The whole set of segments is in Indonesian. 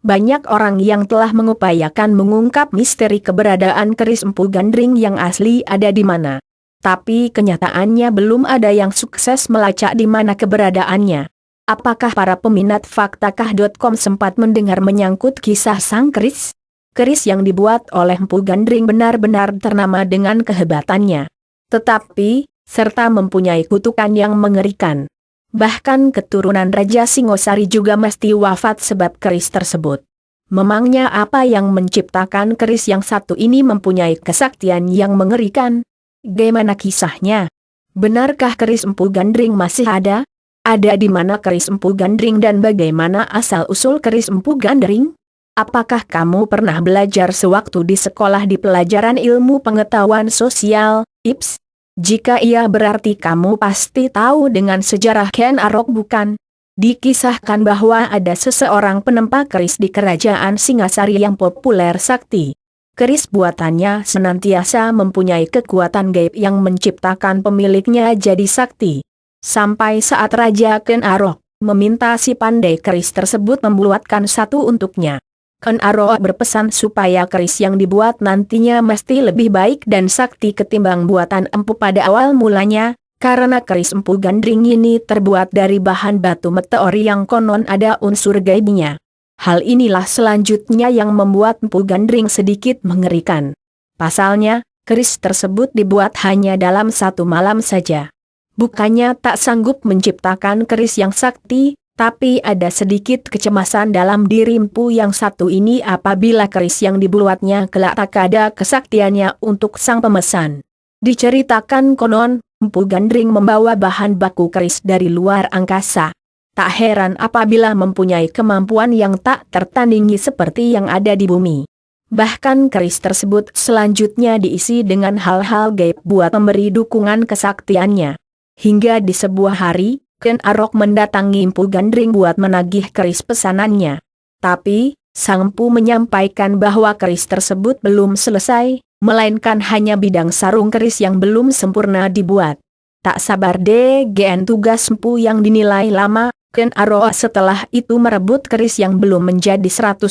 Banyak orang yang telah mengupayakan mengungkap misteri keberadaan keris Empu Gandring yang asli ada di mana. Tapi kenyataannya belum ada yang sukses melacak di mana keberadaannya. Apakah para peminat faktakah.com sempat mendengar menyangkut kisah sang keris? Keris yang dibuat oleh Empu Gandring benar-benar ternama dengan kehebatannya. Tetapi, serta mempunyai kutukan yang mengerikan. Bahkan keturunan Raja Singosari juga mesti wafat sebab keris tersebut. Memangnya apa yang menciptakan keris yang satu ini mempunyai kesaktian yang mengerikan? Bagaimana kisahnya? Benarkah keris Empu Gandring masih ada? Ada di mana keris Empu Gandring dan bagaimana asal-usul keris Empu Gandring? Apakah kamu pernah belajar sewaktu di sekolah di pelajaran ilmu pengetahuan sosial, IPS? Jika iya berarti kamu pasti tahu dengan sejarah Ken Arok bukan? Dikisahkan bahwa ada seseorang penempa keris di kerajaan Singasari yang populer sakti. Keris buatannya senantiasa mempunyai kekuatan gaib yang menciptakan pemiliknya jadi sakti. Sampai saat Raja Ken Arok meminta si pandai keris tersebut membuatkan satu untuknya. Ken Arok berpesan supaya keris yang dibuat nantinya mesti lebih baik dan sakti ketimbang buatan empu pada awal mulanya, karena keris Empu Gandring ini terbuat dari bahan batu meteor yang konon ada unsur gaibnya. Hal inilah selanjutnya yang membuat Empu Gandring sedikit mengerikan. Pasalnya, keris tersebut dibuat hanya dalam satu malam saja. Bukannya tak sanggup menciptakan keris yang sakti, tapi ada sedikit kecemasan dalam diri Empu yang satu ini apabila keris yang dibuatnya kelak tak ada kesaktiannya untuk sang pemesan. Diceritakan konon, Empu Gandring membawa bahan baku keris dari luar angkasa. Tak heran apabila mempunyai kemampuan yang tak tertandingi seperti yang ada di bumi. Bahkan keris tersebut selanjutnya diisi dengan hal-hal gaib buat memberi dukungan kesaktiannya. Hingga di sebuah hari, Ken Arok mendatangi Empu Gandring buat menagih keris pesanannya. Tapi, sang empu menyampaikan bahwa keris tersebut belum selesai, melainkan hanya bidang sarung keris yang belum sempurna dibuat. Tak sabar DGN tugas empu yang dinilai lama, Ken Arok setelah itu merebut keris yang belum menjadi 100%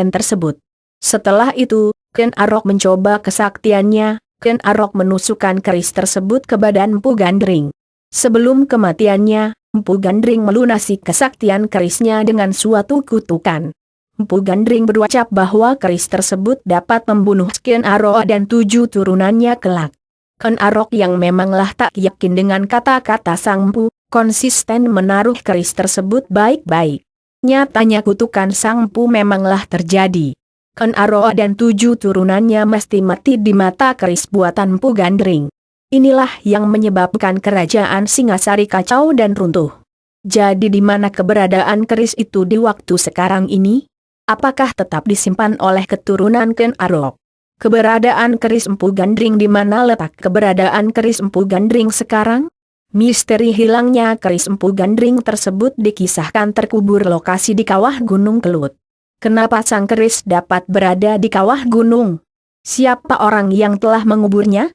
tersebut. Setelah itu, Ken Arok mencoba kesaktiannya, Ken Arok menusukkan keris tersebut ke badan Empu Gandring. Sebelum kematiannya, Empu Gandring melunasi kesaktian kerisnya dengan suatu kutukan. Empu Gandring berucap bahwa keris tersebut dapat membunuh Ken Arok dan 7 turunannya kelak. Ken Arok yang memanglah tak yakin dengan kata-kata sang empu, konsisten menaruh keris tersebut baik-baik. Nyatanya kutukan sang empu memanglah terjadi. Ken Arok dan 7 turunannya mesti mati di mata keris buatan Empu Gandring. Inilah yang menyebabkan kerajaan Singasari kacau dan runtuh. Jadi di mana keberadaan keris itu di waktu sekarang ini? Apakah tetap disimpan oleh keturunan Ken Arok? Keberadaan keris Empu Gandring di mana letak keberadaan keris Empu Gandring sekarang? Misteri hilangnya keris Empu Gandring tersebut dikisahkan terkubur lokasi di kawah Gunung Kelut. Kenapa sang keris dapat berada di kawah gunung? Siapa orang yang telah menguburnya?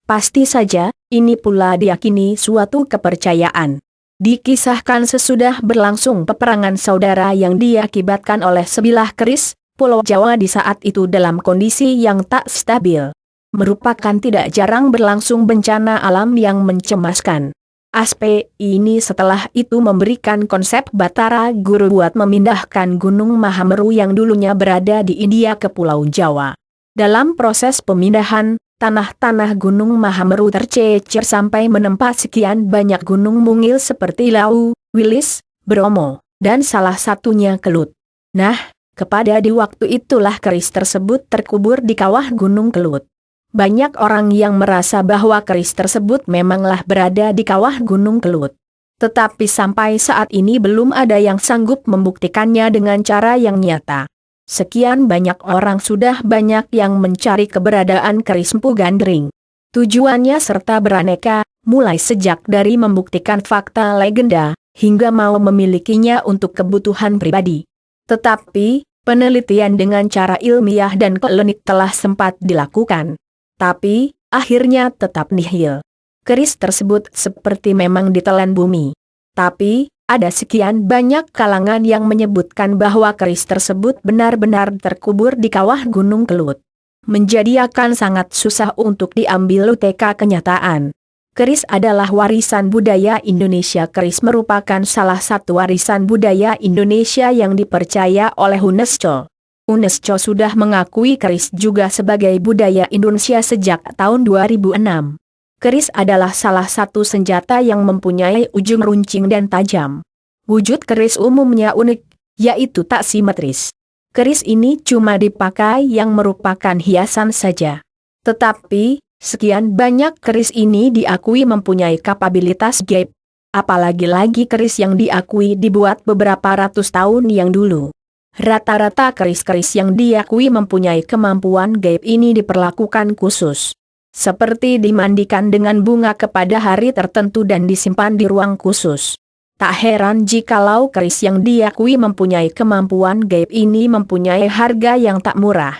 Pasti saja, ini pula diyakini suatu kepercayaan. Dikisahkan sesudah berlangsung peperangan saudara yang diakibatkan oleh sebilah keris, Pulau Jawa di saat itu dalam kondisi yang tak stabil. Merupakan tidak jarang berlangsung bencana alam yang mencemaskan. Aspek ini setelah itu memberikan konsep Batara Guru buat memindahkan Gunung Mahameru yang dulunya berada di India ke Pulau Jawa. Dalam proses pemindahan, tanah-tanah Gunung Mahameru tercecer sampai menempa sekian banyak gunung mungil seperti Lau, Wilis, Bromo, dan salah satunya Kelut. Nah, kepada di waktu itulah keris tersebut terkubur di kawah Gunung Kelut. Banyak orang yang merasa bahwa keris tersebut memanglah berada di kawah Gunung Kelut. Tetapi sampai saat ini belum ada yang sanggup membuktikannya dengan cara yang nyata. Sekian banyak orang sudah banyak yang mencari keberadaan keris Empu Gandring. Tujuannya serta beraneka, mulai sejak dari membuktikan fakta legenda, hingga mau memilikinya untuk kebutuhan pribadi. Tetapi, penelitian dengan cara ilmiah dan klinik telah sempat dilakukan. Tapi, akhirnya tetap nihil. Keris tersebut seperti memang ditelan bumi. Tapi, Ada sekian banyak kalangan yang menyebutkan bahwa keris tersebut benar-benar terkubur di kawah Gunung Kelut. Menjadi akan sangat susah untuk diambil UTK kenyataan. Keris adalah warisan budaya Indonesia. Keris merupakan salah satu warisan budaya Indonesia yang dipercaya oleh UNESCO. UNESCO sudah mengakui keris juga sebagai budaya Indonesia sejak tahun 2006. Keris adalah salah satu senjata yang mempunyai ujung runcing dan tajam. Wujud keris umumnya unik, yaitu tak simetris. Keris ini cuma dipakai yang merupakan hiasan saja. Tetapi, sekian banyak keris ini diakui mempunyai kapabilitas gaib. Apalagi lagi keris yang diakui dibuat beberapa ratus tahun yang dulu. Rata-rata keris-keris yang diakui mempunyai kemampuan gaib ini diperlakukan khusus. Seperti dimandikan dengan bunga kepada hari tertentu dan disimpan di ruang khusus. Tak heran jikalau keris yang diakui mempunyai kemampuan gaib ini mempunyai harga yang tak murah.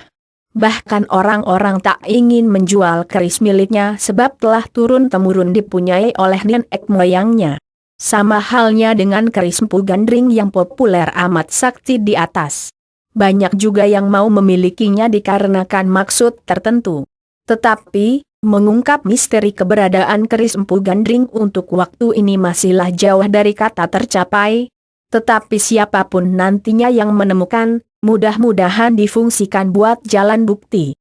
Bahkan orang-orang tak ingin menjual keris miliknya sebab telah turun-temurun dipunyai oleh nenek moyangnya. Sama halnya dengan keris Empu Gandring yang populer amat sakti di atas. Banyak juga yang mau memilikinya dikarenakan maksud tertentu. Tetapi, mengungkap misteri keberadaan keris Empu Gandring untuk waktu ini masihlah jauh dari kata tercapai. Tetapi siapapun nantinya yang menemukan, mudah-mudahan difungsikan buat jalan bukti.